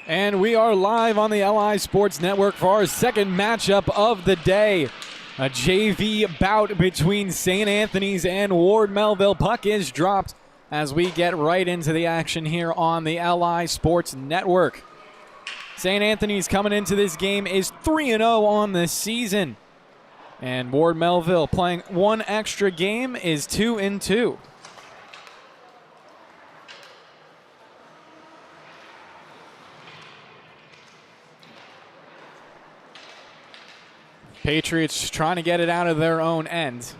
And we are live on the LI Sports Network for our second matchup of the day. A JV bout between St. Anthony's and Ward Melville. Puck is dropped as we get right into the action here on the LI Sports Network. St. Anthony's coming into this game is 3-0 on the season. And Ward Melville playing one extra game is 2-2. Patriots trying to get it out of their own end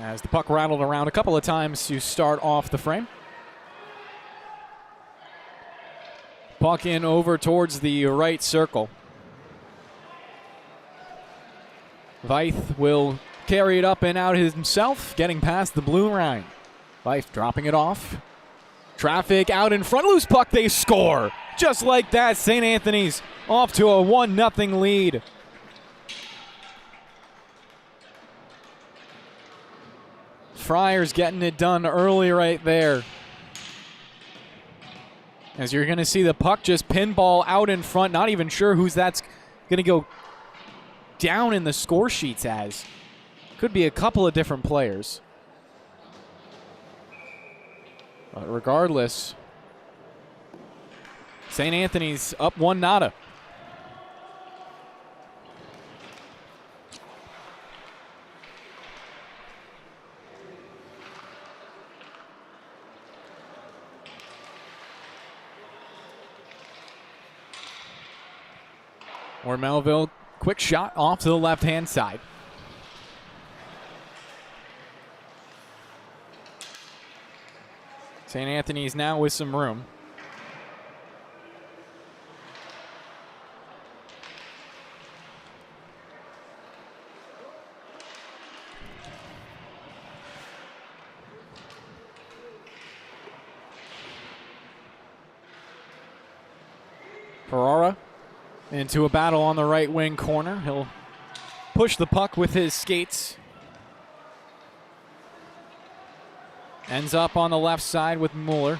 as the puck rattled around a couple of times to start off the frame. Puck in over towards the right circle. Veith will carry it up and out himself, getting past the blue line. Veith dropping it off. Traffic out in front, loose puck, they score. Just like that, St. Anthony's off to a 1-0 lead. Friars getting it done early right there. As you're going to see the puck just pinball out in front. Not even sure who's that's going to go down in the score sheets as. Could be a couple of different players. But regardless, St. Anthony's up 1-0. Or Melville, quick shot off to the left-hand side. St. Anthony's now with some room. Ferrara into a battle on the right wing corner. He'll push the puck with his skates. Ends up on the left side with Mueller.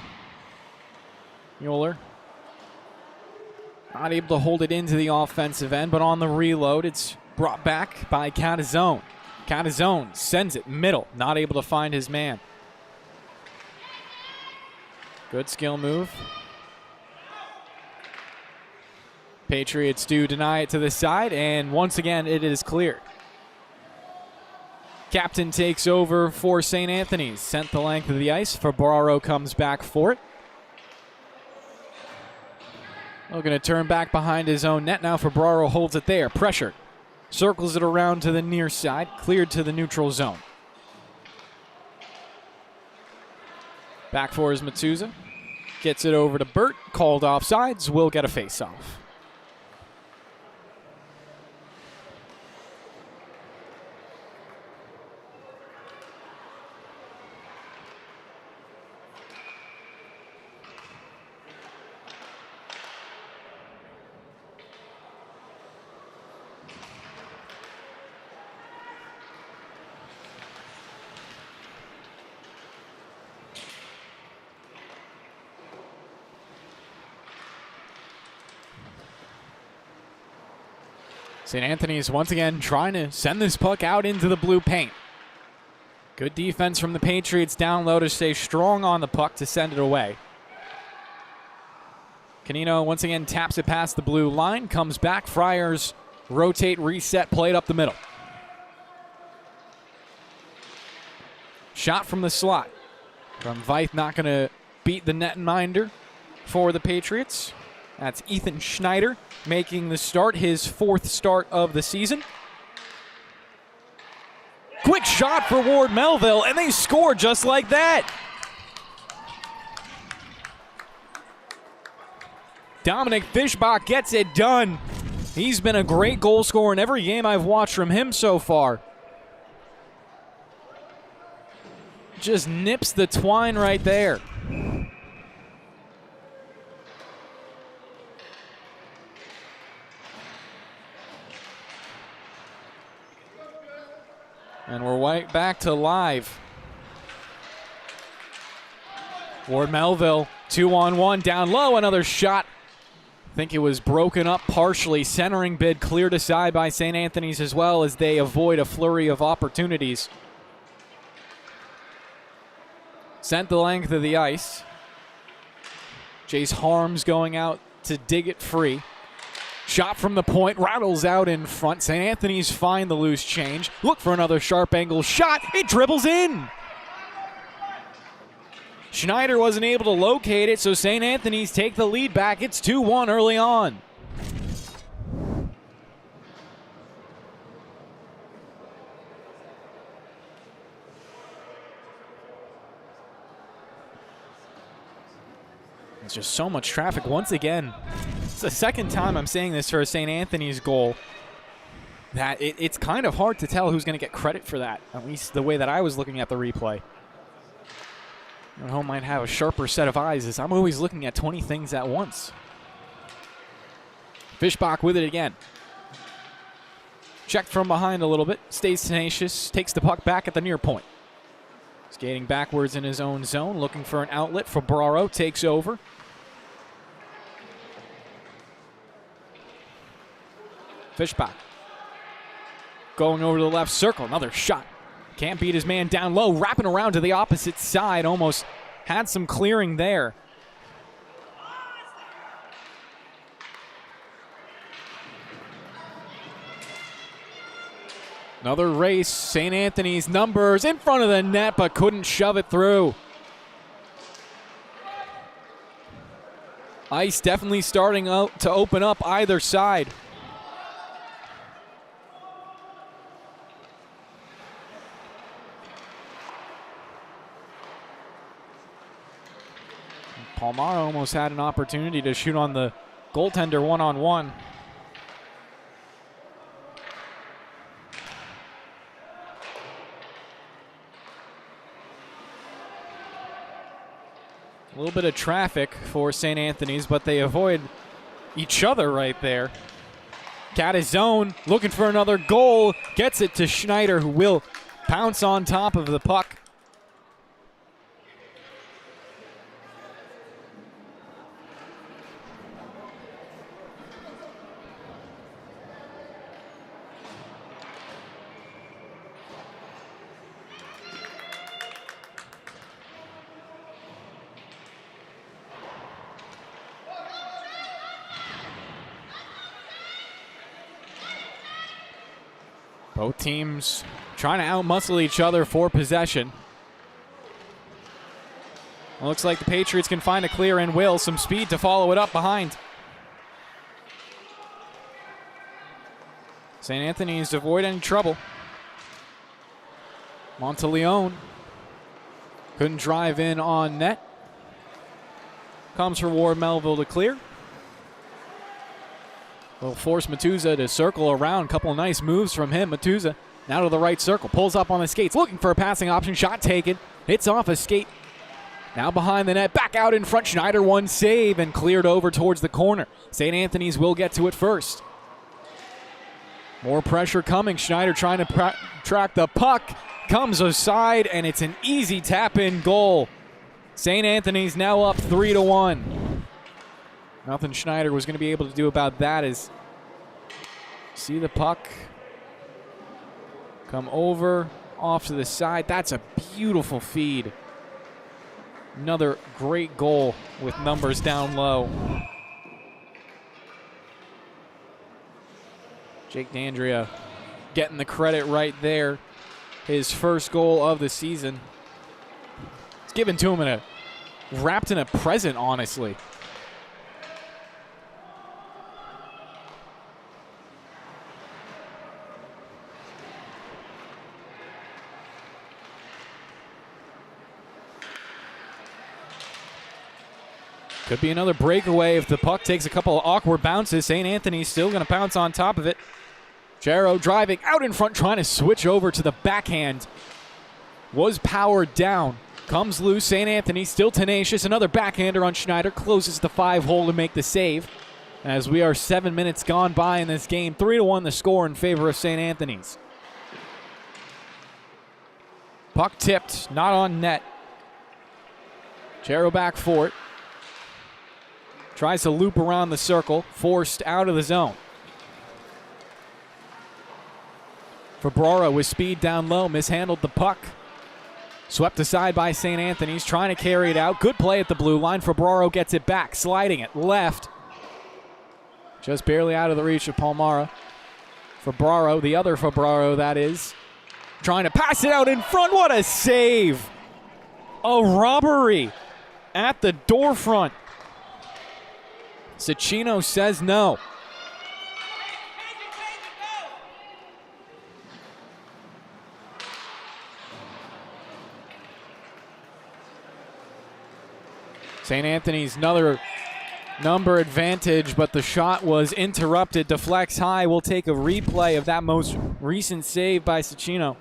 Not able to hold it into the offensive end, but on the reload, it's brought back by Catazone. Catazone sends it middle, not able to find his man. Good skill move. Patriots do deny it to the side, and once again, it is cleared. Captain takes over for St. Anthony's. Sent the length of the ice. Fabraro comes back for it. Looking to turn back behind his own net. Now Fabraro holds it there. Pressured. Circles it around to the near side. Cleared to the neutral zone. Back for his Matsuza. Gets it over to Burt. Called offsides. Will get a face-off. St. Anthony's once again trying to send this puck out into the blue paint. Good defense from the Patriots down low to stay strong on the puck to send it away. Canino once again taps it past the blue line, comes back. Friars rotate, reset, played up the middle. Shot from the slot. From Veith, not going to beat the netminder for the Patriots. That's Ethan Schneider making the start, his fourth start of the season. Quick shot for Ward Melville, and they score just like that. Dominic Fischbach gets it done. He's been a great goal scorer in every game I've watched from him so far. Just nips the twine right there. And we're right back to live. Ward Melville, 2-on-1, down low, another shot I think it was broken up partially. Centering bid cleared aside by St. Anthony's as well as they avoid a flurry of opportunities. Sent the length of the ice. Jace Harms going out to dig it free. Shot from the point, rattles out in front. St. Anthony's find the loose change. Look for another sharp angle shot. It dribbles in. Schneider wasn't able to locate it, so St. Anthony's take the lead back. It's 2-1 early on. There's just so much traffic once again. It's the second time I'm saying this for a St. Anthony's goal, that it's kind of hard to tell who's going to get credit for that, at least the way that I was looking at the replay. At home might have a sharper set of eyes as I'm always looking at 20 things at once. Fischbach with it again. Checked from behind a little bit, stays tenacious, takes the puck back at the near point. Skating backwards in his own zone, looking for an outlet. Ferraro takes over. Fischbach going over to the left circle, another shot. Can't beat his man down low, wrapping around to the opposite side. Almost had some clearing there. Another race. St. Anthony's numbers in front of the net, but couldn't shove it through. Ice definitely starting out to open up either side. Palmar almost had an opportunity to shoot on the goaltender one-on-one. A little bit of traffic for St. Anthony's, but they avoid each other right there. Cat is zone, looking for another goal. Gets it to Schneider, who will pounce on top of the puck. Both teams trying to outmuscle each other for possession. Well, looks like the Patriots can find a clear and will. Some speed to follow it up behind. St. Anthony's avoid any trouble. Monteleone couldn't drive in on net. Comes for Ward Melville to clear. Will force Matuza to circle around. Couple of nice moves from him. Matuza now to the right circle. Pulls up on the skates. Looking for a passing option. Shot taken. Hits off a skate. Now behind the net. Back out in front. Schneider one save and cleared over towards the corner. St. Anthony's will get to it first. More pressure coming. Schneider trying to track the puck. Comes aside and it's an easy tap-in goal. St. Anthony's now up 3-1. Nothing Schneider was going to be able to do about that is see the puck come over off to the side. That's a beautiful feed. Another great goal with numbers down low. Jake D'Andrea getting the credit right there. His first goal of the season. It's given to him wrapped in a present, honestly. Could be another breakaway if the puck takes a couple of awkward bounces. St. Anthony's still going to pounce on top of it. Jarrow driving out in front, trying to switch over to the backhand. Was powered down. Comes loose. St. Anthony still tenacious. Another backhander on Schneider. Closes the 5-hole to make the save. As we are 7 minutes gone by in this game. 3-1 the score in favor of St. Anthony's. Puck tipped, not on net. Jarrow back for it. Tries to loop around the circle, forced out of the zone. Febraro with speed down low, mishandled the puck. Swept aside by St. Anthony's, trying to carry it out. Good play at the blue line. Febraro gets it back, sliding it left. Just barely out of the reach of Palmara. Febraro, the other Febraro that is, trying to pass it out in front. What a save! A robbery at the door front. Cicchino says no. St. Anthony's another number advantage, but the shot was interrupted. Deflects high. We'll take a replay of that most recent save by Cicchino.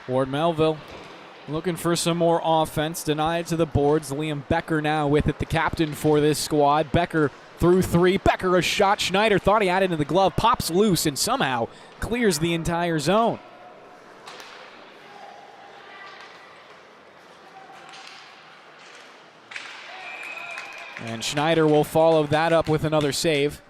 Ward Melville looking for some more offense. Denied to the boards. Liam Becker now with it, the captain for this squad. Becker through three. Becker a shot. Schneider thought he had it in the glove. Pops loose and somehow clears the entire zone. And Schneider will follow that up with another save.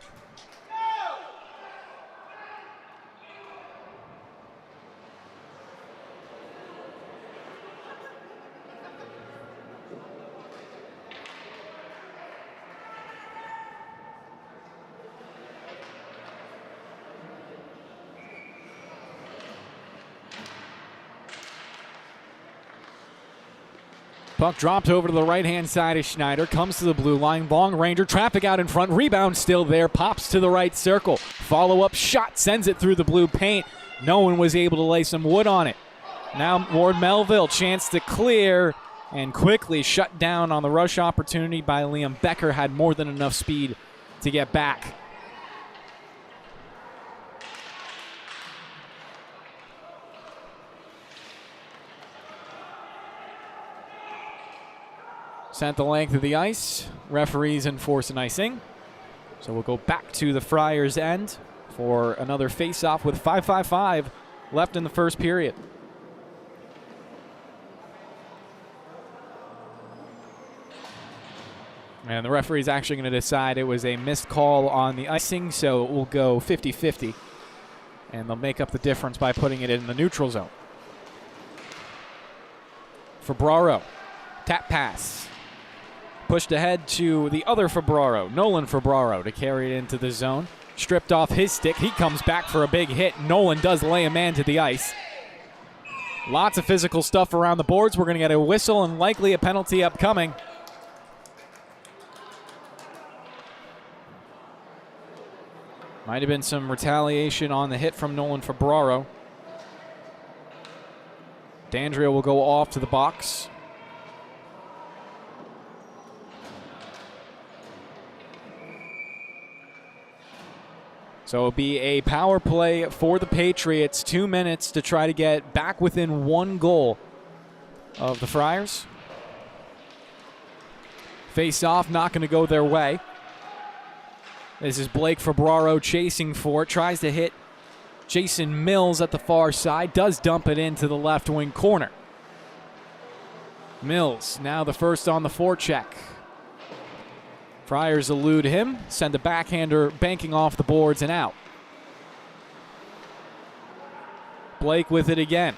Puck dropped over to the right-hand side of Schneider. Comes to the blue line. Long ranger. Traffic out in front. Rebound still there. Pops to the right circle. Follow-up shot. Sends it through the blue paint. No one was able to lay some wood on it. Now Ward Melville. Chance to clear. And quickly shut down on the rush opportunity by Liam Becker. Had more than enough speed to get back. Sent the length of the ice. Referees enforce an icing. So we'll go back to the Friars' end for another face-off with 5:55 left in the first period. And the referee's actually going to decide it was a missed call on the icing, so it will go 50-50. And they'll make up the difference by putting it in the neutral zone. Febraro, tap pass. Pushed ahead to the other Febraro, Nolan Febraro, to carry it into the zone. Stripped off his stick. He comes back for a big hit. Nolan does lay a man to the ice. Lots of physical stuff around the boards. We're going to get a whistle and likely a penalty upcoming. Might have been some retaliation on the hit from Nolan Febraro. D'Andrea will go off to the box. So it'll be a power play for the Patriots. 2 minutes to try to get back within one goal of the Friars. Face off, not going to go their way. This is Blake Febraro chasing for it. Tries to hit Jason Mills at the far side. Does dump it into the left wing corner. Mills now the first on the forecheck. Friars elude him, send a backhander banking off the boards and out. Blake with it again.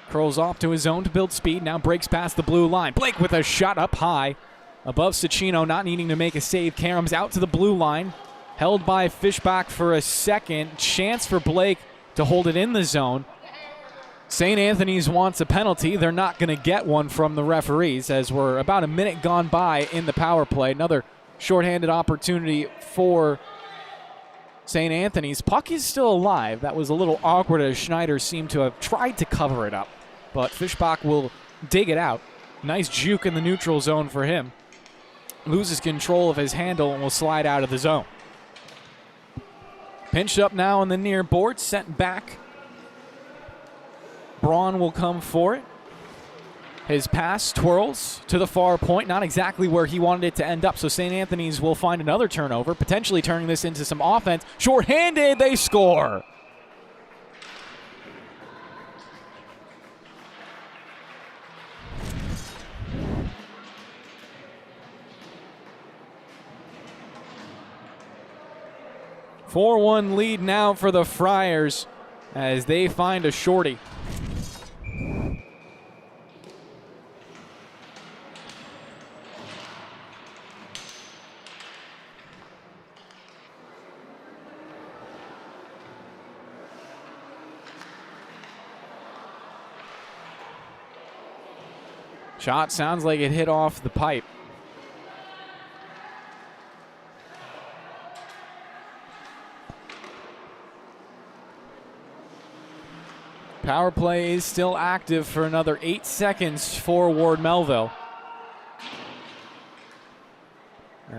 Curls off to his zone to build speed, now breaks past the blue line. Blake with a shot up high. Above Cicchino, not needing to make a save. Karam's out to the blue line. Held by Fishbach for a second. Chance for Blake to hold it in the zone. St. Anthony's wants a penalty. They're not going to get one from the referees as we're about a minute gone by in the power play. Another shorthanded opportunity for St. Anthony's. Puck is still alive. That was a little awkward as Schneider seemed to have tried to cover it up. But Fishbach will dig it out. Nice juke in the neutral zone for him. Loses control of his handle and will slide out of the zone. Pinched up now on the near board. Sent back. Braun will come for it. His pass twirls to the far point, not exactly where he wanted it to end up, so St. Anthony's will find another turnover, potentially turning this into some offense. Short-handed, they score. A 4-1 lead now for the Friars as they find a shorty. Shot sounds like it hit off the pipe. Power play is still active for another 8 seconds for Ward Melville.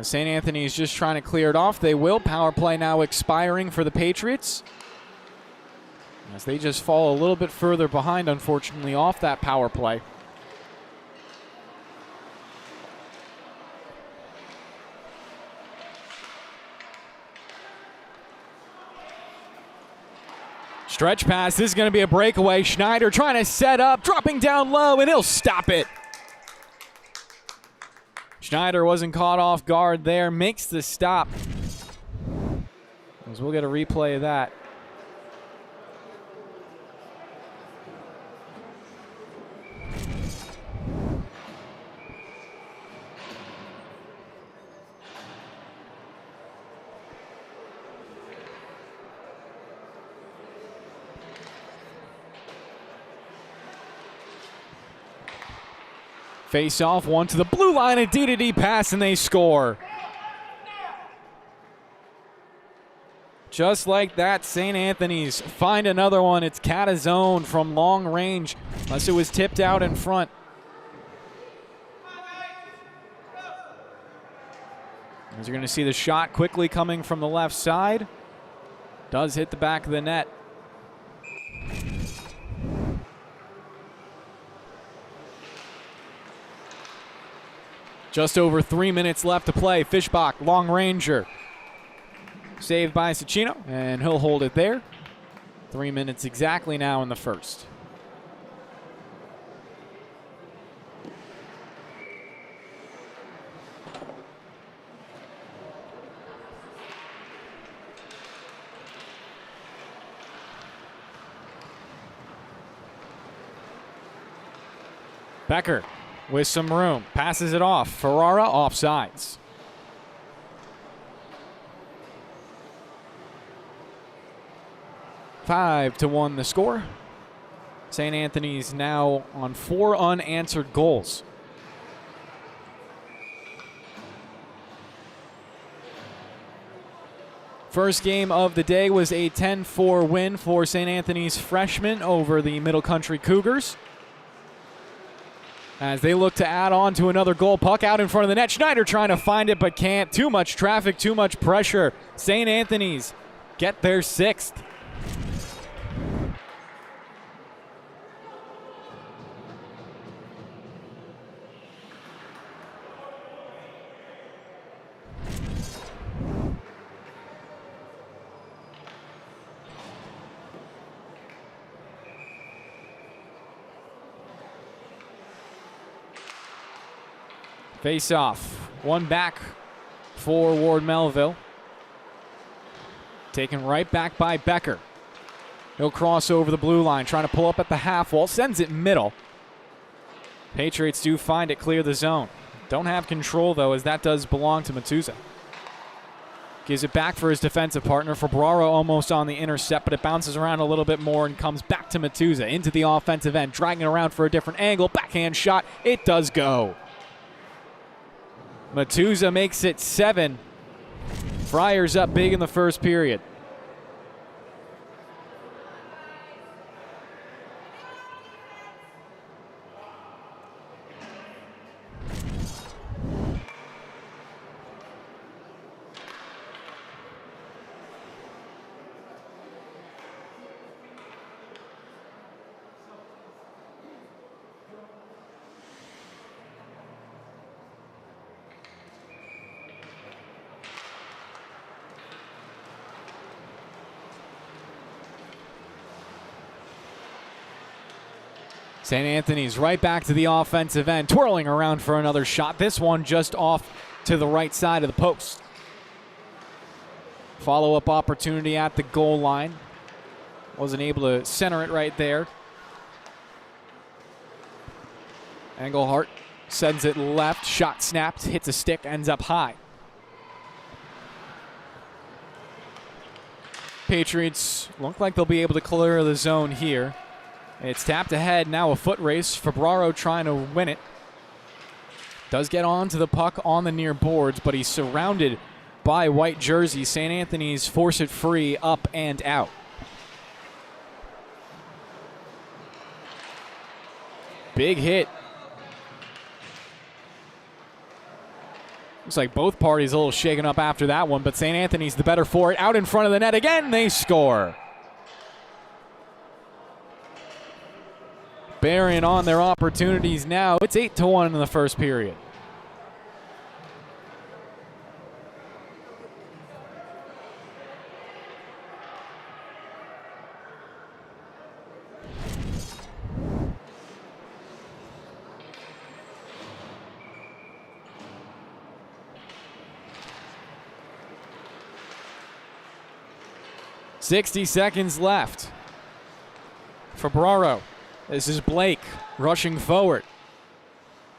St. Anthony's just trying to clear it off. They will. Power play now expiring for the Patriots, as they just fall a little bit further behind, unfortunately, off that power play. Stretch pass. This is going to be a breakaway. Schneider trying to set up, dropping down low, and he'll stop it. Schneider wasn't caught off guard there, makes the stop. As we'll get a replay of that. Face off, one to the blue line, a D-to-D pass, and they score. Just like that, St. Anthony's find another one. It's Catazone from long range, unless it was tipped out in front. As you're going to see the shot quickly coming from the left side. Does hit the back of the net. Just over 3 minutes left to play. Fischbach, long ranger. Saved by Cicchino, and he'll hold it there. 3 minutes exactly now in the first. Becker with some room, passes it off. Ferrara offsides. Five to 1 the score. St. Anthony's now on 4 unanswered goals. First game of the day was a 10-4 win for St. Anthony's freshmen over the Middle Country Cougars, as they look to add on to another goal. Puck out in front of the net. Schneider trying to find it but can't. Too much traffic, too much pressure. St. Anthony's get their 6th. Face off. One back for Ward Melville. Taken right back by Becker. He'll cross over the blue line, trying to pull up at the half wall. Sends it middle. Patriots do find it, clear the zone. Don't have control, though, as that does belong to Matuza. Gives it back for his defensive partner. Ferrara almost on the intercept, but it bounces around a little bit more and comes back to Matuza into the offensive end, dragging it around for a different angle. Backhand shot. It does go. Matuza makes it 7. Friars up big in the first period. St. Anthony's right back to the offensive end, twirling around for another shot. This one just off to the right side of the post. Follow-up opportunity at the goal line. Wasn't able to center it right there. Engelhart sends it left. Shot snapped, hits a stick, ends up high. Patriots look like they'll be able to clear the zone here. It's tapped ahead, now a foot race. Febraro trying to win it. Does get onto the puck on the near boards, but he's surrounded by white jerseys. St. Anthony's force it free, up and out. Big hit. Looks like both parties a little shaken up after that one, but St. Anthony's the better for it. Out in front of the net again, they score. Bearing on their opportunities now. It's 8-1 in the first period. .60 seconds left. Febraro. This is Blake rushing forward.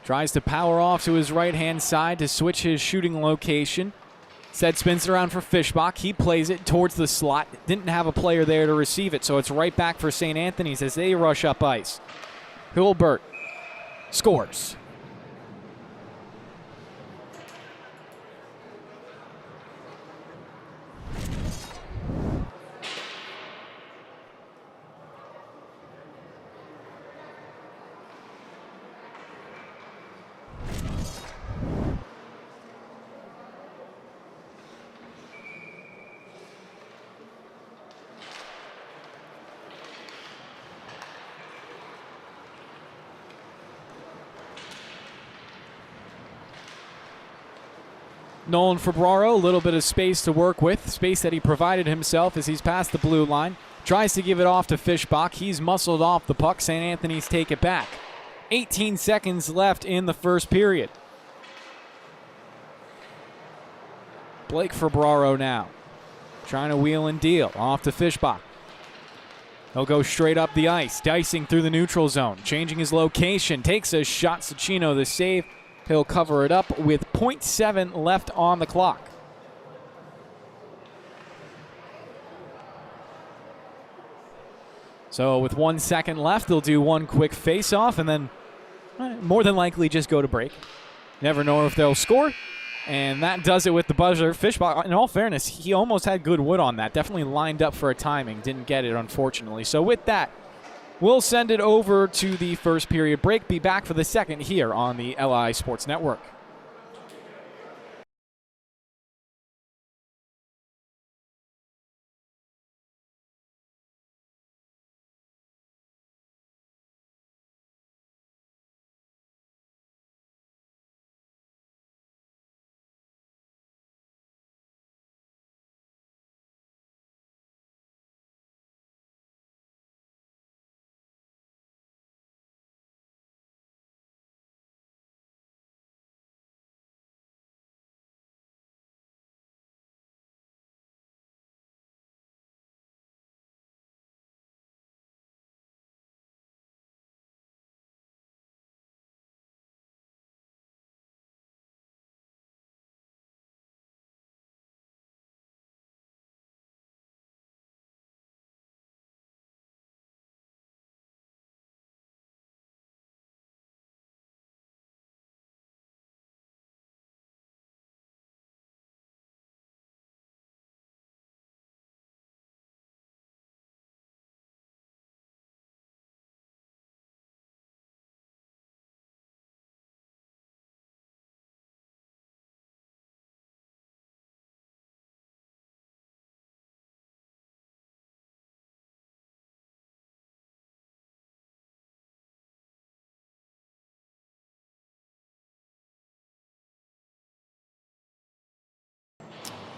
Tries to power off to his right-hand side to switch his shooting location. Instead spins it around for Fischbach. He plays it towards the slot. Didn't have a player there to receive it, so it's right back for St. Anthony's as they rush up ice. Hilbert scores. Nolan Febraro, a little bit of space to work with. Space that he provided himself as he's past the blue line. Tries to give it off to Fischbach. He's muscled off the puck. St. Anthony's take it back. 18 seconds left in the first period. Blake Febraro now. Trying to wheel and deal. Off to Fischbach. He'll go straight up the ice. Dicing through the neutral zone. Changing his location. Takes a shot. Cicchino the save. He'll cover it up with .7 left on the clock. So with 1 second left, they'll do one quick face-off and then more than likely just go to break. Never know if they'll score. And that does it with the buzzer. Fischbach, in all fairness, he almost had good wood on that. Definitely lined up for a timing. Didn't get it, unfortunately. So with that, we'll send it over to the first period break. Be back for the second here on the LI Sports Network.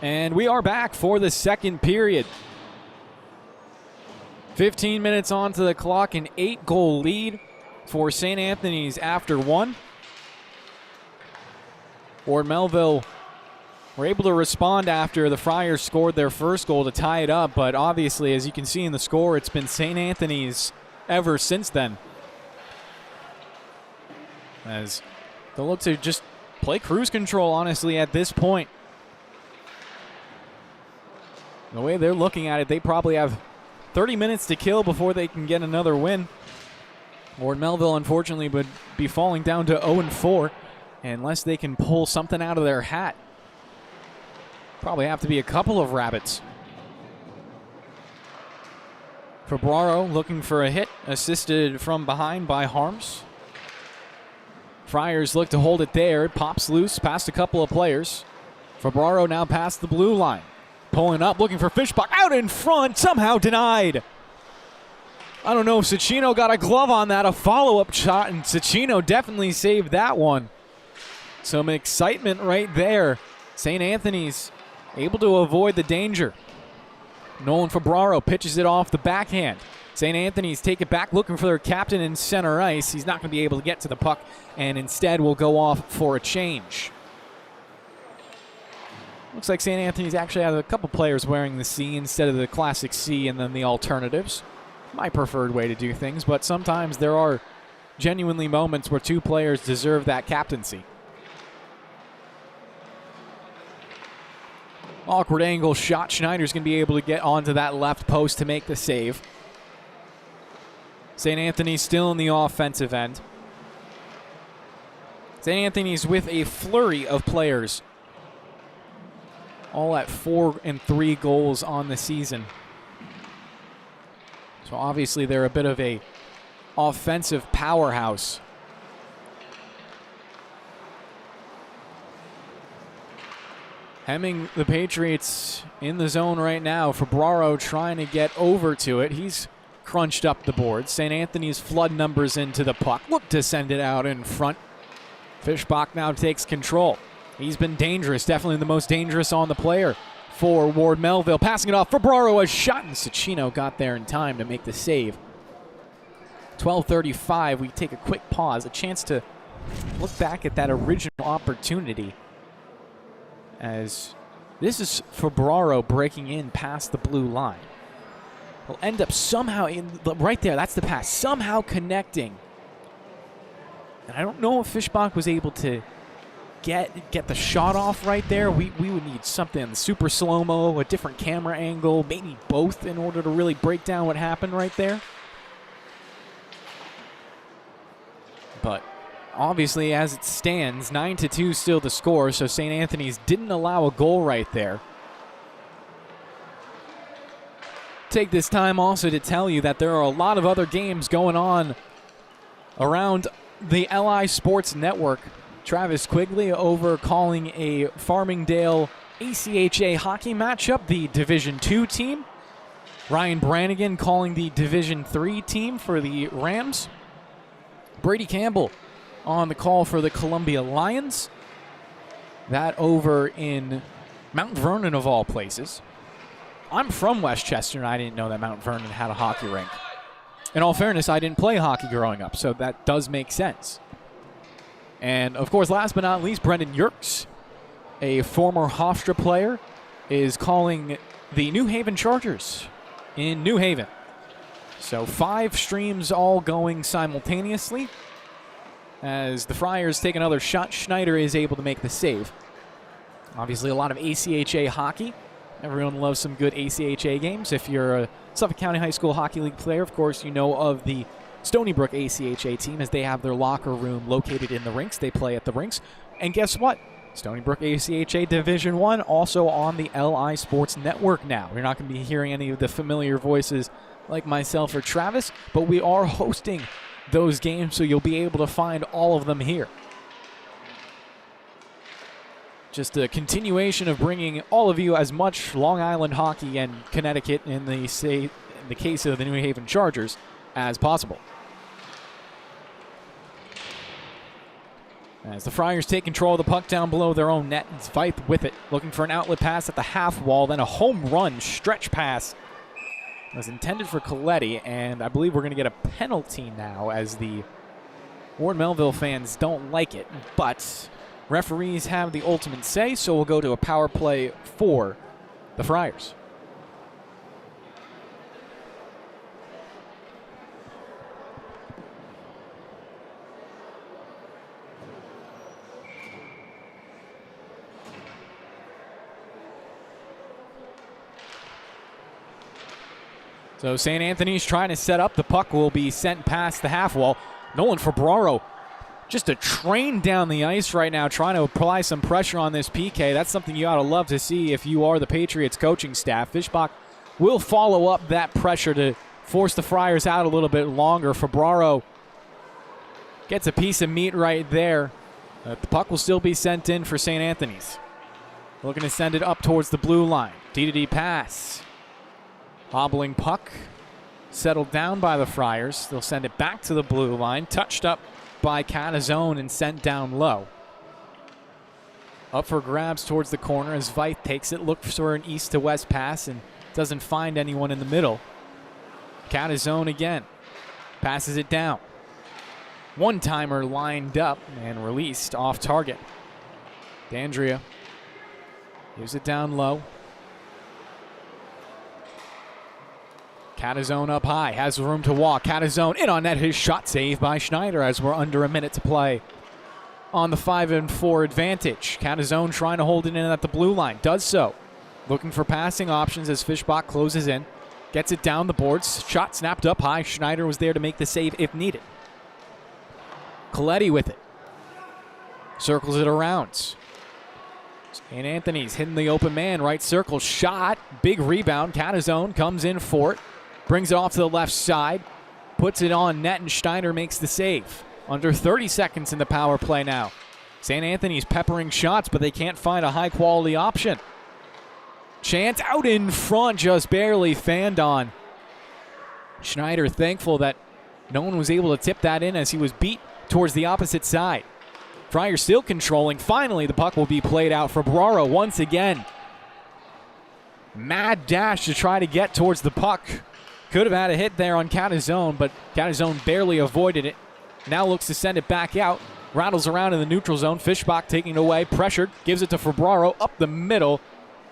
And we are back for the second period. 15 minutes onto the clock, an 8-goal lead for St. Anthony's after one. Ward Melville were able to respond after the Friars scored their first goal to tie it up, but obviously, as you can see in the score, it's been St. Anthony's ever since then. As they'll look to just play cruise control, honestly, at this point. The way they're looking at it, they probably have 30 minutes to kill before they can get another win. Ward Melville, unfortunately, would be falling down to 0-4 unless they can pull something out of their hat. Probably have to be a couple of rabbits. Febraro looking for a hit, assisted from behind by Harms. Friars look to hold it there. It pops loose past a couple of players. Febraro now past the blue line. Pulling up, looking for Fishbach. Out in front, somehow denied. I don't know if Cicchino got a glove on that, a follow-up shot, and Cicchino definitely saved that one. Some excitement right there. St. Anthony's able to avoid the danger. Nolan Febraro pitches it off the backhand. St. Anthony's take it back, looking for their captain in center ice. He's not going to be able to get to the puck, and instead will go off for a change. Looks like St. Anthony's actually has a couple players wearing the C instead of the classic C and then the alternatives. My preferred way to do things, but sometimes there are genuinely moments where two players deserve that captaincy. Awkward angle shot. Schneider's going to be able to get onto that left post to make the save. St. Anthony's still in the offensive end. St. Anthony's with a flurry of players, all at 4 and 3 goals on the season. So obviously they're a bit of a offensive powerhouse. Hemming the Patriots in the zone right now. Febraro trying to get over to it. He's crunched up the board. St. Anthony's flood numbers into the puck. Look to send it out in front. Fishbach now takes control. He's been dangerous, definitely the most dangerous on the player for Ward Melville. Passing it off. Febraro, a shot, and Cicchino got there in time to make the save. 12:35, we take a quick pause, a chance to look back at that original opportunity, as this is Febraro breaking in past the blue line. He'll end up somehow right there, that's the pass, somehow connecting. And I don't know if Fishbach was able to get the shot off right there. We would need something super slow-mo, a different camera angle, maybe both in order to really break down what happened right there. But obviously, as it stands, 9-2 still the score, so St. Anthony's didn't allow a goal right there. Take this time also to tell you that there are a lot of other games going on around the LI Sports Network. Travis Quigley over calling a Farmingdale ACHA hockey matchup, the Division II team. Ryan Brannigan calling the Division III team for the Rams. Brady Campbell on the call for the Columbia Lions. That over in Mount Vernon, of all places. I'm from Westchester, and I didn't know that Mount Vernon had a hockey rink. In all fairness, I didn't play hockey growing up, so that does make sense. And, of course, last but not least, Brendan Yerkes, a former Hofstra player, is calling the New Haven Chargers in New Haven. So 5 streams all going simultaneously. As the Friars take another shot, Schneider is able to make the save. Obviously, a lot of ACHA hockey. Everyone loves some good ACHA games. If you're a Suffolk County High School Hockey League player, of course, you know of the Stony Brook ACHA team, as they have their locker room located in the rinks. They play at the rinks. And guess what? Stony Brook ACHA Division I also on the LI Sports Network now. You're not going to be hearing any of the familiar voices like myself or Travis, but we are hosting those games, so you'll be able to find all of them here. Just a continuation of bringing all of you as much Long Island hockey and Connecticut in the case of the New Haven Chargers as possible. As the Friars take control of the puck down below their own net, it's Veith with it, looking for an outlet pass at the half wall, then a home run stretch pass was intended for Coletti, and I believe we're going to get a penalty now as the Ward Melville fans don't like it, but referees have the ultimate say, so we'll go to a power play for the Friars. So St. Anthony's trying to set up. The puck will be sent past the half wall. Nolan Ferbraro, just a train down the ice right now, trying to apply some pressure on this PK. That's something you ought to love to see if you are the Patriots coaching staff. Fischbach will follow up that pressure to force the Friars out a little bit longer. Ferbraro gets a piece of meat right there. The puck will still be sent in for St. Anthony's. Looking to send it up towards the blue line. D-to-D pass. Hobbling puck, settled down by the Friars. They'll send it back to the blue line, touched up by Catazone and sent down low. Up for grabs towards the corner as Veith takes it, looks for an east to west pass and doesn't find anyone in the middle. Catazone again, passes it down. One-timer lined up and released off target. D'Andrea gives it down low. Catazone up high, has room to walk. Catazone in on net, his shot saved by Schneider as we're under a minute to play on the 5-4 advantage. Catazone trying to hold it in at the blue line, does so. Looking for passing options as Fischbach closes in. Gets it down the boards, shot snapped up high. Schneider was there to make the save if needed. Coletti with it. Circles it around. St. Anthony's hitting the open man, right circle, shot, big rebound. Catazone comes in for it. Brings it off to the left side, puts it on net, and Schneider makes the save. Under 30 seconds in the power play now. St. Anthony's peppering shots, but they can't find a high-quality option. Chance out in front, just barely fanned on. Schneider thankful that no one was able to tip that in as he was beat towards the opposite side. Friars still controlling. Finally, the puck will be played out for Ferbraro once again. Mad dash to try to get towards the puck. Could have had a hit there on Catazone, but Catazone barely avoided it. Now looks to send it back out. Rattles around in the neutral zone. Fischbach taking it away. Pressured. Gives it to Ferbraro up the middle.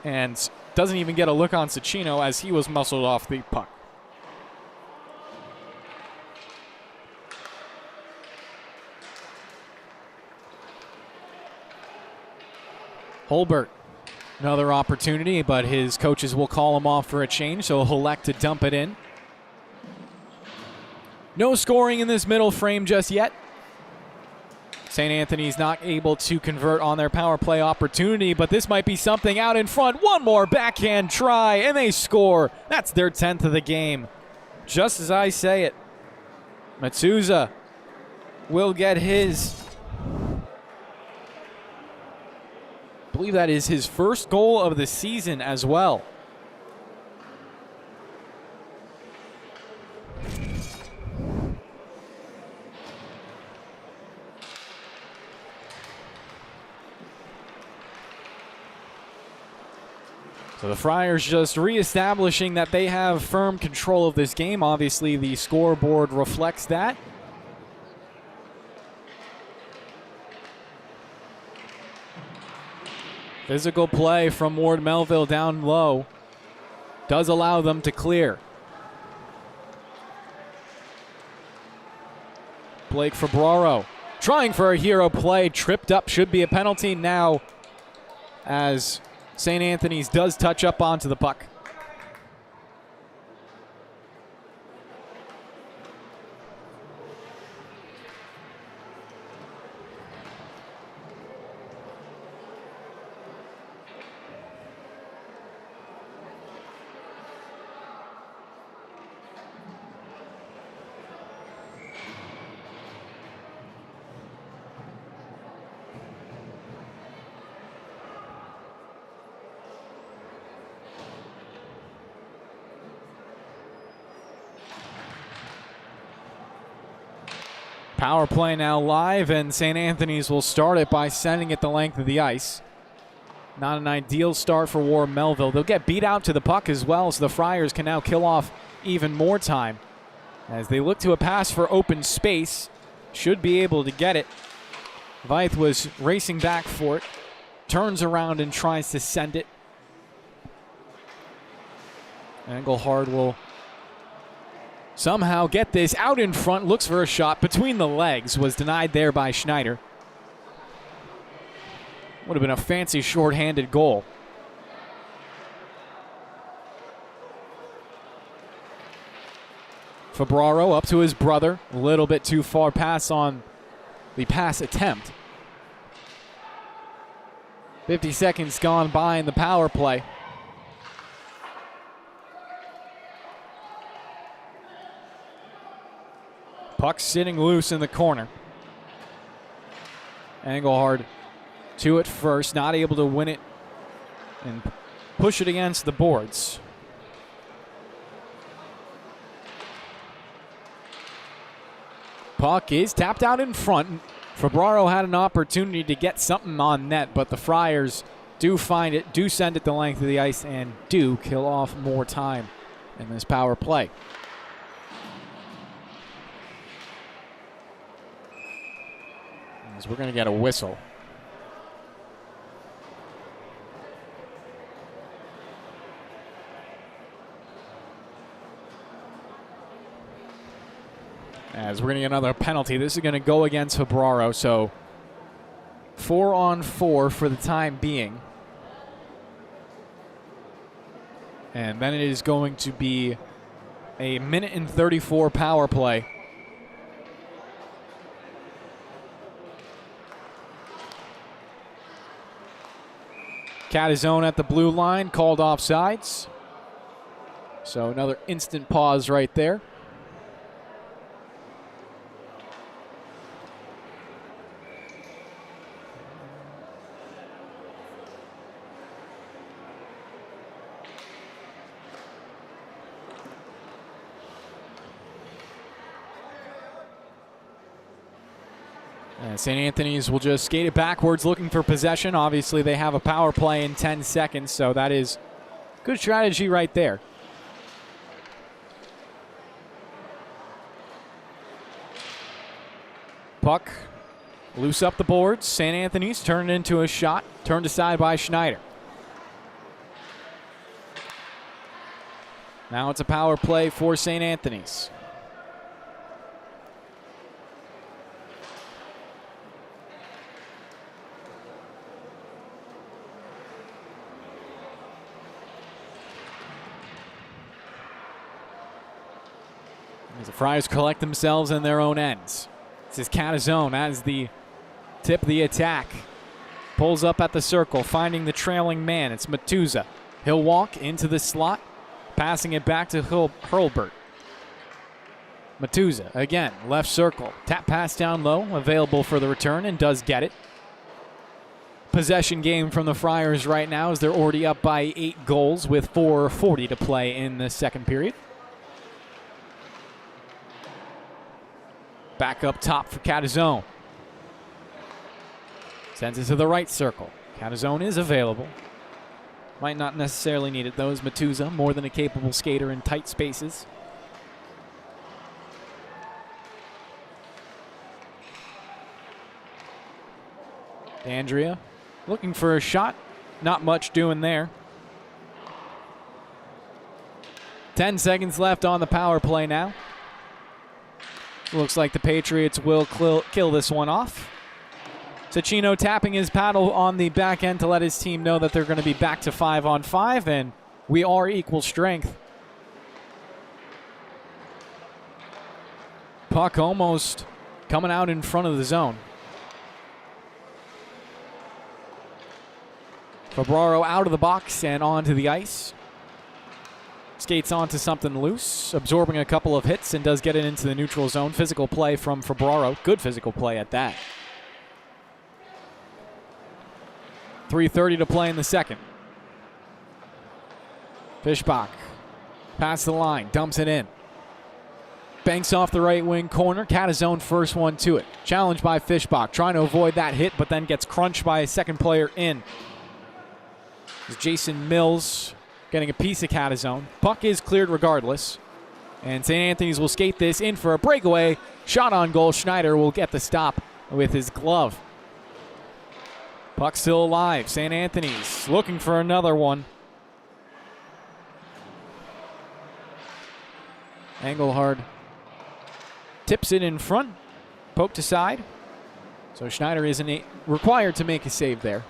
And doesn't even get a look on Cecchino as he was muscled off the puck. Holbert. Another opportunity, but his coaches will call him off for a change, so he'll elect to dump it in. No scoring in this middle frame just yet. St. Anthony's not able to convert on their power play opportunity, but this might be something out in front. One more backhand try, and they score. That's their 10th of the game. Just as I say it, Matsuza will get his. I believe that is his first goal of the season as well. So the Friars just reestablishing that they have firm control of this game. Obviously, the scoreboard reflects that. Physical play from Ward Melville down low does allow them to clear. Blake Ferbraro trying for a hero play, tripped up, should be a penalty now as St. Anthony's does touch up onto the puck. Power play now live, and St. Anthony's will start it by sending it the length of the ice. Not an ideal start for Ward Melville. They'll get beat out to the puck as well, so the Friars can now kill off even more time as they look to a pass for open space. should be able to get it. Veith was racing back for it, turns around and tries to send it. Engelhard will somehow get this out in front, looks for a shot between the legs, was denied there by Schneider. Would have been a fancy short-handed goal. Febraro up to his brother, a little bit too far pass on the pass attempt. 50 seconds gone by in the power play. Puck sitting loose in the corner. Engelhard to it first, not able to win it and push it against the boards. Puck is tapped out in front. Febraro had an opportunity to get something on net, but the Friars do find it, do send it the length of the ice, and do kill off more time in this power play. As we're going to get a whistle. As we're going to get another penalty. This is going to go against Febraro, so 4-on-4 for the time being. And then it is going to be a 1:34 power play. Catazone at the blue line, called offsides. So another instant pause right there. St. Anthony's will just skate it backwards looking for possession. Obviously, they have a power play in 10 seconds, so that is good strategy right there. Puck loose up the boards. St. Anthony's turned into a shot, turned aside by Schneider. Now it's a power play for St. Anthony's. As the Friars collect themselves in their own ends. This is Catazone as the tip of the attack. Pulls up at the circle, finding the trailing man. It's Matuza. He'll walk into the slot, passing it back to Hurlbert. Matuza, again, left circle. Tap pass down low, available for the return, and does get it. Possession game from the Friars right now as they're already up by 8 goals with 4:40 to play in the second period. Back up top for Catazone. Sends it to the right circle. Catazone is available. Might not necessarily need it though, as Matuza, more than a capable skater in tight spaces. Andrea looking for a shot. Not much doing there. 10 seconds left on the power play now. Looks like the Patriots will kill this one off. Cecchino tapping his paddle on the back end to let his team know that they're going to be back to 5-on-5, and we are equal strength. Puck almost coming out in front of the zone. Febraro out of the box and onto the ice. Skates onto something loose, absorbing a couple of hits, and does get it into the neutral zone. Physical play from Febraro. Good physical play at that. 3:30 to play in the second. Fischbach. Past the line. Dumps it in. Banks off the right wing corner. Catazone first one to it. Challenged by Fischbach. Trying to avoid that hit, but then gets crunched by a second player in. Jason Mills getting a piece of Catazone. Puck is cleared regardless. And St. Anthony's will skate this in for a breakaway. Shot on goal. Schneider will get the stop with his glove. Puck still alive. St. Anthony's looking for another one. Engelhard tips it in front. Poked aside. So Schneider isn't required to make a save there.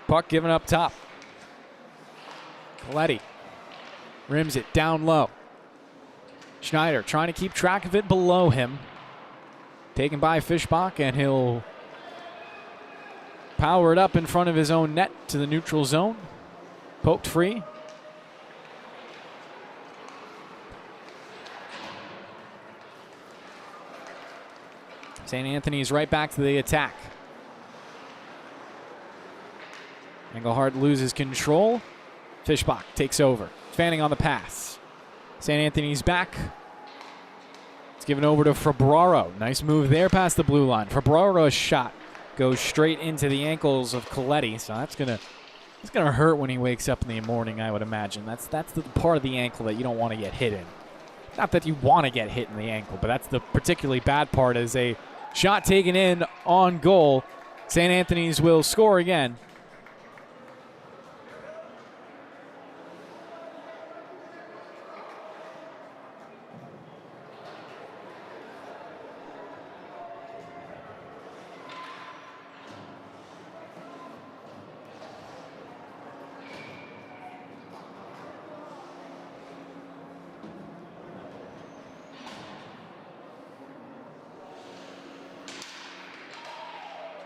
Puck given up top. Coletti rims it down low. Schneider trying to keep track of it below him. Taken by Fischbach, and he'll power it up in front of his own net to the neutral zone. Poked free. St. Anthony's right back to the attack. Engelhard loses control. Fischbach takes over. Fanning on the pass. St. Anthony's back. It's given over to Febraro. Nice move there past the blue line. Febraro's shot goes straight into the ankles of Coletti, so that's gonna hurt when he wakes up in the morning, I would imagine. That's the part of the ankle that you don't want to get hit in. Not that you want to get hit in the ankle, but that's the particularly bad part. As a shot taken in on goal, St. Anthony's will score again.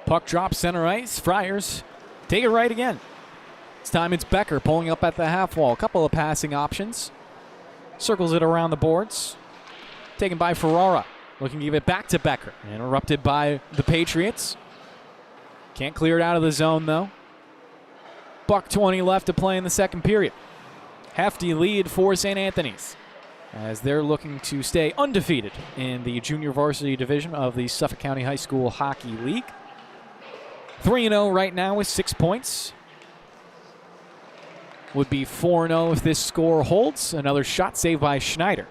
Puck drops center ice. Friars take it right again. This time it's Becker pulling up at the half wall. A couple of passing options. Circles it around the boards. Taken by Ferrara. Looking to give it back to Becker. Interrupted by the Patriots. Can't clear it out of the zone though. $1:20 left to play in the second period. Hefty lead for St. Anthony's, as they're looking to stay undefeated in the junior varsity division of the Suffolk County High School Hockey League. 3-0 right now with 6 points. Would be 4-0 if this score holds. Another shot saved by Schneider.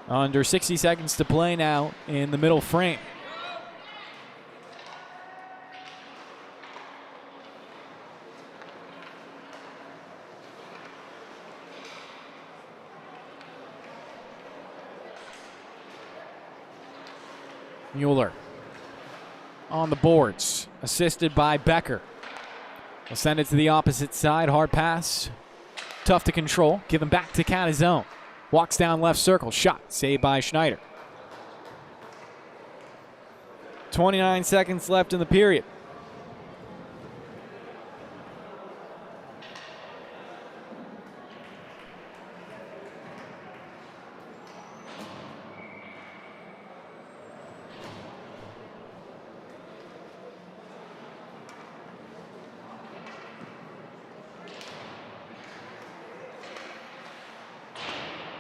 Under 60 seconds to play now in the middle frame. Mueller on the boards, assisted by Becker. We'll send it to the opposite side. Hard pass. Tough to control. Given back to Canizone. Walks down left circle. Shot. Saved by Schneider. 29 seconds left in the period.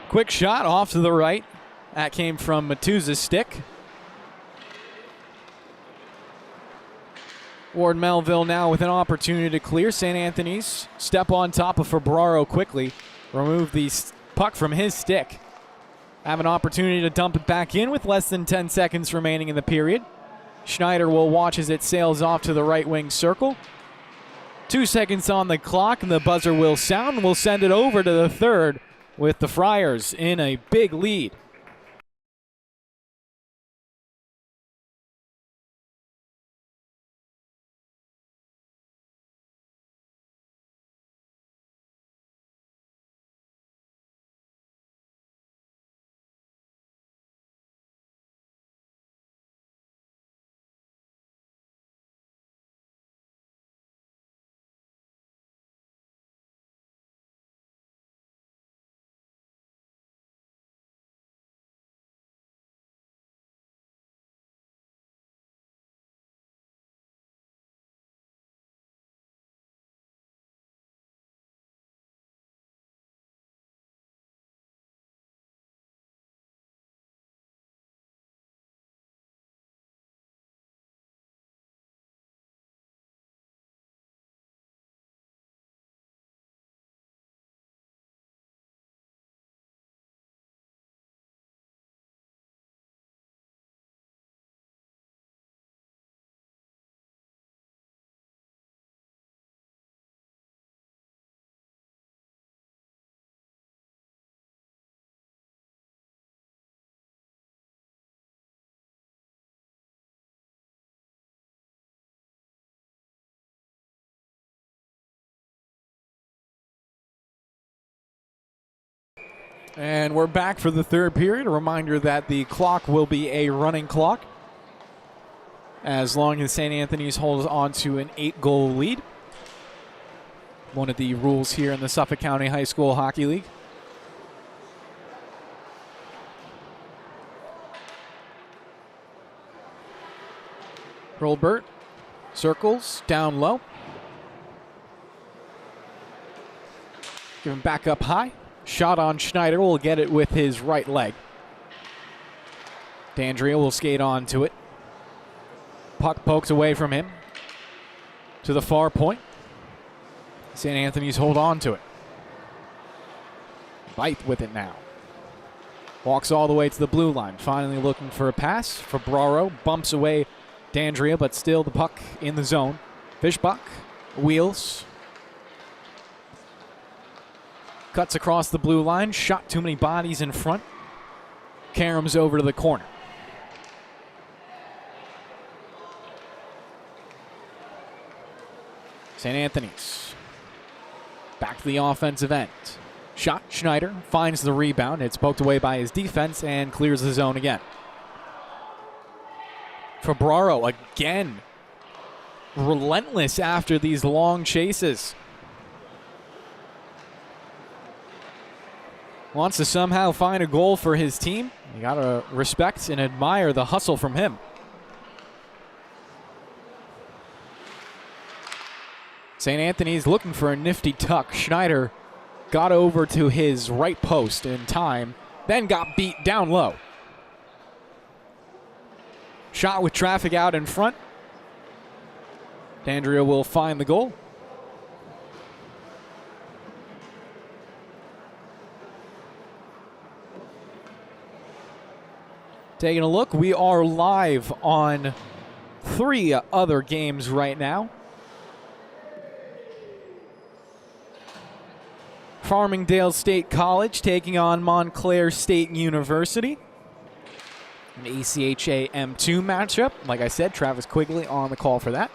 Quick shot off to the right. That came from Matuza's stick. Ward Melville now with an opportunity to clear. St. Anthony's step on top of Febraro quickly. Remove the puck from his stick. Have an opportunity to dump it back in with less than 10 seconds remaining in the period. Schneider will watch as it sails off to the right wing circle. 2 seconds on the clock, and the buzzer will sound. We'll send it over to the third, with the Friars in a big lead. And we're back for the third period. A reminder that the clock will be a running clock as long as St. Anthony's holds on to an 8-goal lead. One of the rules here in the Suffolk County High School Hockey League. Rolbert circles down low. Give him back up high. Shot on Schneider. Will get it with his right leg. D'Andrea will skate on to it. Puck pokes away from him to the far point. St. Anthony's hold on to it. Bite with it now. Walks all the way to the blue line. Finally looking for a pass. Fabraro bumps away D'Andrea, but still the puck in the zone. Fishbach wheels. Cuts across the blue line. Shot too many bodies in front. Karams over to the corner. St. Anthony's back to the offensive end. Shot. Schneider finds the rebound. It's poked away by his defense and clears the zone again. Fabraro again relentless after these long chases. Wants to somehow find a goal for his team. You gotta respect and admire the hustle from him. St. Anthony's looking for a nifty tuck. Schneider got over to his right post in time, then got beat down low. Shot with traffic out in front. D'Andrea will find the goal. Taking a look, we are live on 3 other games right now. Farmingdale State College taking on Montclair State University. An ACHA M2 matchup. Like I said, Travis Quigley on the call for that.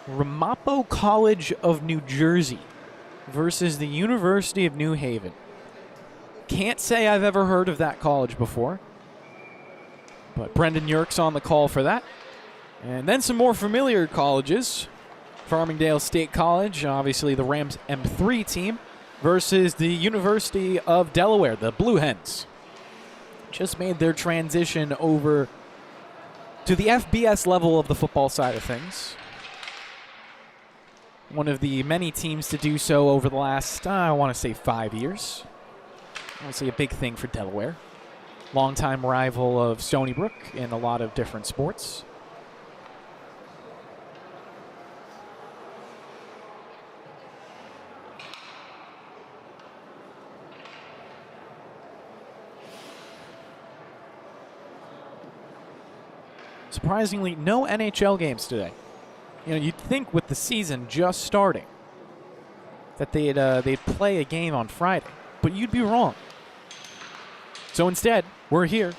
Ramapo College of New Jersey versus the University of New Haven. Can't say I've ever heard of that college before, but Brendan Yerk's on the call for that. And then some more familiar colleges. Farmingdale State College, obviously the Rams M3 team, versus the University of Delaware, the Blue Hens. Just made their transition over to the FBS level of the football side of things. One of the many teams to do so over the last, I want to say 5 years. Obviously a big thing for Delaware. Longtime rival of Stony Brook in a lot of different sports. Surprisingly, no NHL games today. You know, you'd think with the season just starting that they'd play a game on Friday, but you'd be wrong. So instead, we're here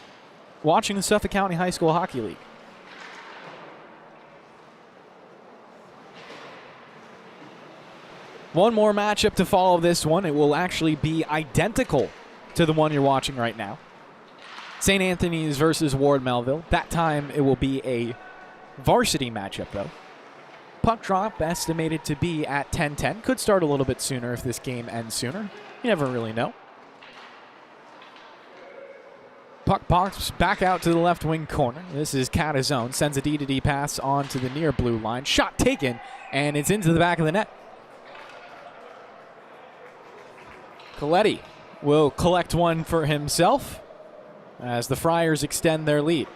watching the Suffolk County High School Hockey League. One more matchup to follow this one. It will actually be identical to the one you're watching right now. St. Anthony's versus Ward Melville. That time it will be a varsity matchup, though. Puck drop estimated to be at 10:10. Could start a little bit sooner if this game ends sooner. You never really know. Puck pops back out to the left wing corner. This is Catazone. Sends a D-to-D pass onto the near blue line. Shot taken, and it's into the back of the net. Coletti will collect one for himself as the Friars extend their lead.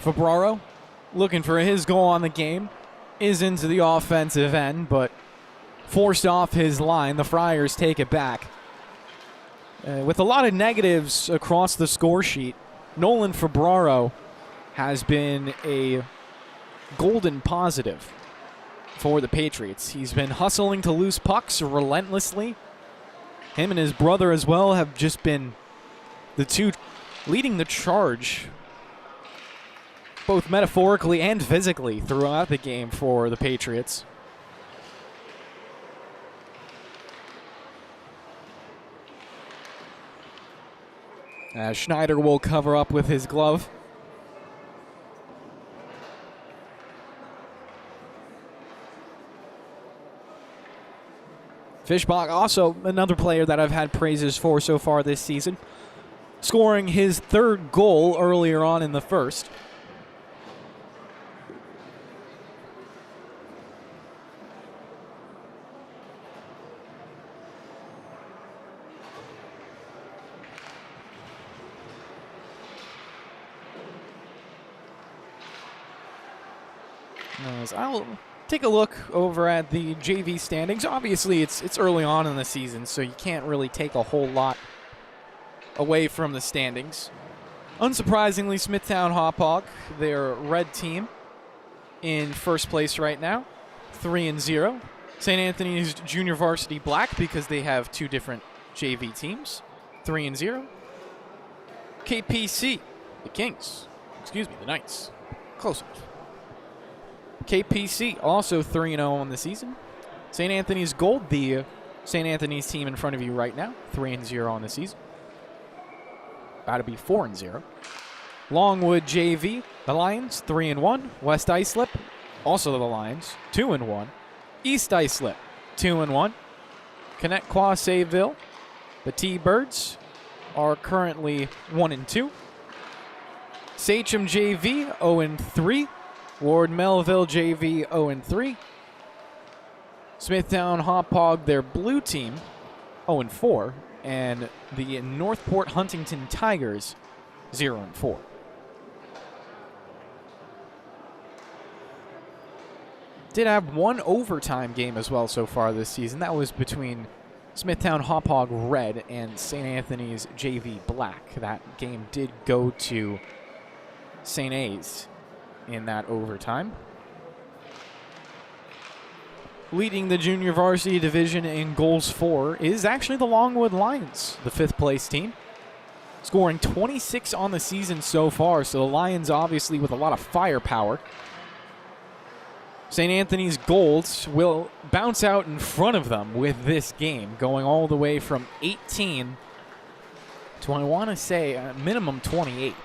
Febraro looking for his goal on the game. Is into the offensive end, but forced off his line. The Friars take it back. With a lot of negatives across the score sheet, Nolan Febraro has been a golden positive for the Patriots. He's been hustling to lose pucks relentlessly. Him and his brother as well have just been the two leading the charge, both metaphorically and physically, throughout the game for the Patriots. Schneider will cover up with his glove. Fischbach, also another player that I've had praises for so far this season, scoring his third goal earlier on in the first. I'll take a look over at the JV standings. Obviously, it's early on in the season, so you can't really take a whole lot away from the standings. Unsurprisingly, Smithtown Hauppauge, their red team, in first place right now, 3-0. St. Anthony's Junior Varsity Black, because they have two different JV teams, 3-0. KPC, the Knights, close enough. KPC also 3-0 on the season. St. Anthony's Gold, the St. Anthony's team in front of you right now, 3-0 on the season. About to be 4-0. Longwood JV, the Lions, 3-1. West Islip, also the Lions, 2-1. East Islip, 2-1. Connetquot Sayville, the T-Birds, are currently 1-2. Sachem JV, 0-3. Ward Melville JV 0-3. Smithtown Hauppauge, their blue team, 0-4. And the Northport Huntington Tigers, 0-4. Did have one overtime game as well so far this season. That was between Smithtown Hauppauge Red and St. Anthony's JV Black. That game did go to St. A's in that overtime. Leading the junior varsity division in goals for is actually the Longwood Lions, the fifth place team, scoring 26 on the season so far. So the Lions obviously with a lot of firepower. St. Anthony's Golds will bounce out in front of them with this game, going all the way from 18 to, I want to say, a minimum 28.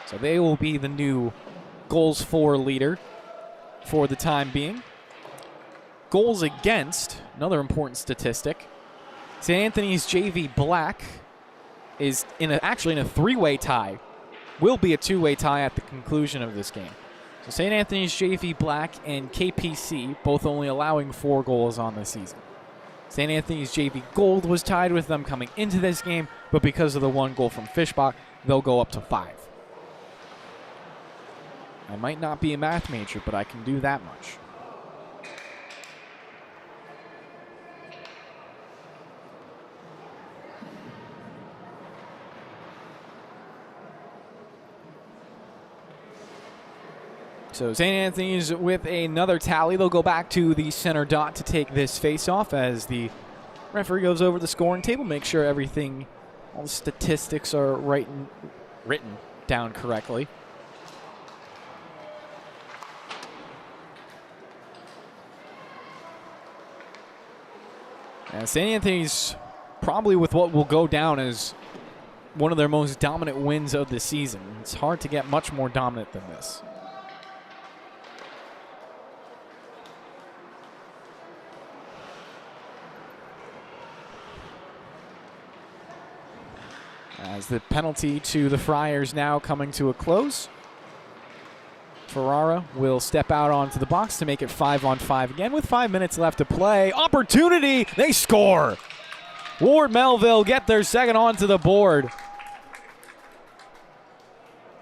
So they will be the new goals for leader for the time being. Goals against, another important statistic. St. Anthony's JV Black is actually in a three-way tie. Will be a two-way tie at the conclusion of this game. So St. Anthony's JV Black and KPC both only allowing 4 goals on the season. St. Anthony's JV Gold was tied with them coming into this game, but because of the 1 goal from Fischbach, they'll go up to 5. I might not be a math major, but I can do that much. So St. Anthony's with another tally. They'll go back to the center dot to take this face-off as the referee goes over the scoring table, make sure everything, all the statistics are written down correctly. And St. Anthony's probably with what will go down as one of their most dominant wins of the season. It's hard to get much more dominant than this. As the penalty to the Friars now coming to a close. Ferrara will step out onto the box to make it 5-on-5 again with 5 minutes left to play. Opportunity, they score. Ward Melville get their second onto the board.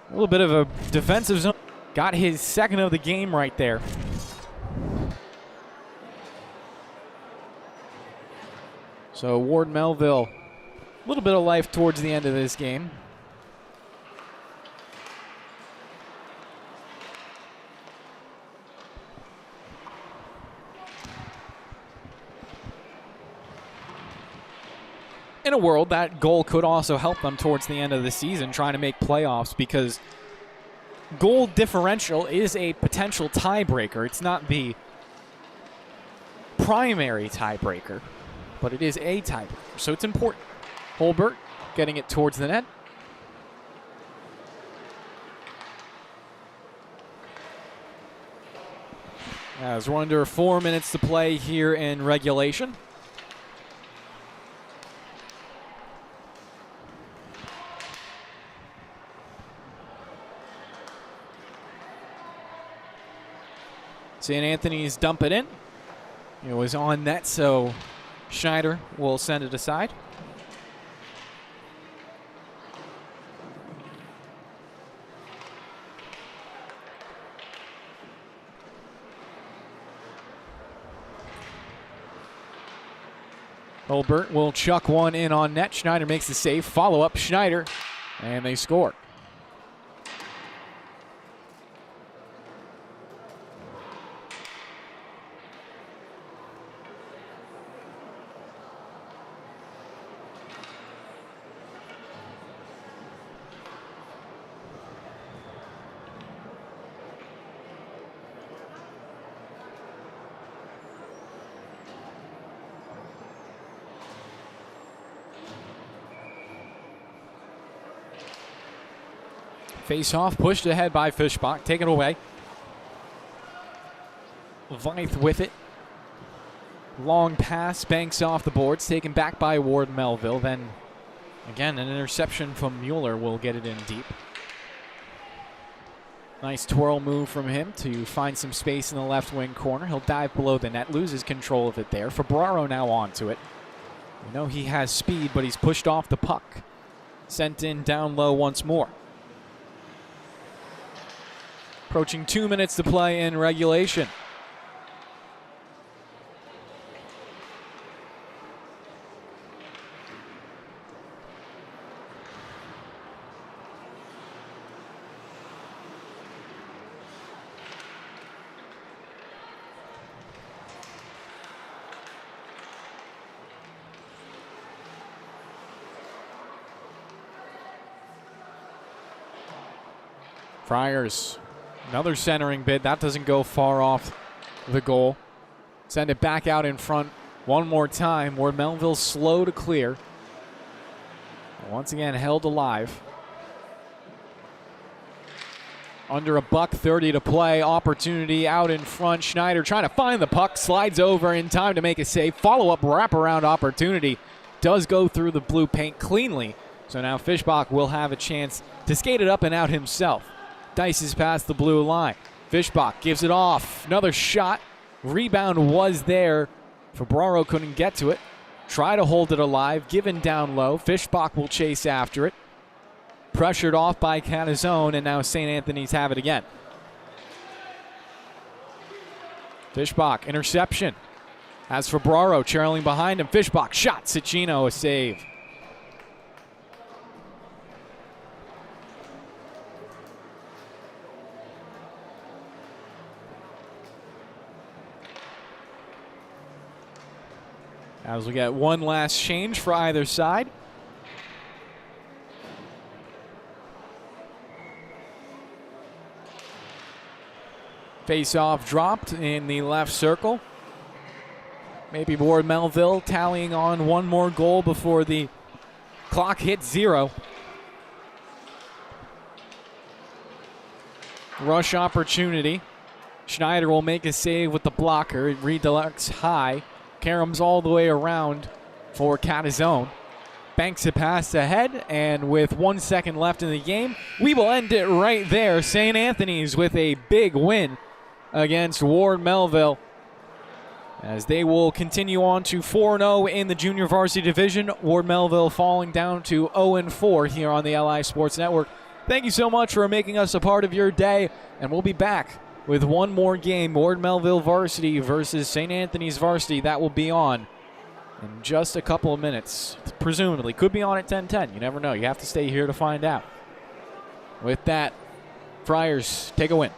A little bit of a defensive zone. Got his second of the game right there. So Ward Melville, a little bit of life towards the end of this game. In a world, that goal could also help them towards the end of the season, trying to make playoffs, because goal differential is a potential tiebreaker. It's not the primary tiebreaker, but it is a tiebreaker, so it's important. Holbert getting it towards the net. As we're under 4 minutes to play here in regulation. St. Anthony's dump it in. It was on net, so Schneider will send it aside. Holbert will chuck one in on net. Schneider makes the save. Follow up, Schneider, and they score. Face off, pushed ahead by Fischbach, taken away. Veith with it. Long pass, banks off the boards, taken back by Ward Melville. Then, again, an interception from Mueller will get it in deep. Nice twirl move from him to find some space in the left wing corner. He'll dive below the net, loses control of it there. Fabraro now onto it. We know he has speed, but he's pushed off the puck. Sent in down low once more. Approaching 2 minutes to play in regulation. Friars. Another centering bid. That doesn't go far off the goal. Send it back out in front one more time. Where Melville slow to clear. Once again, held alive. Under $1:30 to play. Opportunity out in front. Schneider trying to find the puck. Slides over in time to make a save. Follow-up wraparound opportunity. Does go through the blue paint cleanly. So now Fischbach will have a chance to skate it up and out himself. Dices past the blue line. Fischbach gives it off. Another shot. Rebound was there. Fabraro couldn't get to it. Try to hold it alive. Given down low. Fischbach will chase after it. Pressured off by Catazone, and now St. Anthony's have it again. Fischbach, interception. As Fabraro trailing behind him. Fischbach shot. Cicchino a save. As we get one last change for either side. Face-off dropped in the left circle. Maybe Ward Melville tallying on one more goal before the clock hits 0. Rush opportunity. Schneider will make a save with the blocker. It redirects high. Karams all the way around for Catazone. Banks a pass ahead, and with 1 second left in the game, we will end it right there. St. Anthony's with a big win against Ward Melville, as they will continue on to 4-0 in the junior varsity division. Ward Melville falling down to 0-4 here on the LI Sports Network. Thank you so much for making us a part of your day, and we'll be back with one more game, Ward Melville varsity versus St. Anthony's varsity. That will be on in just a couple of minutes. Presumably. Could be on at 10:10. You never know. You have to stay here to find out. With that, Friars take a win.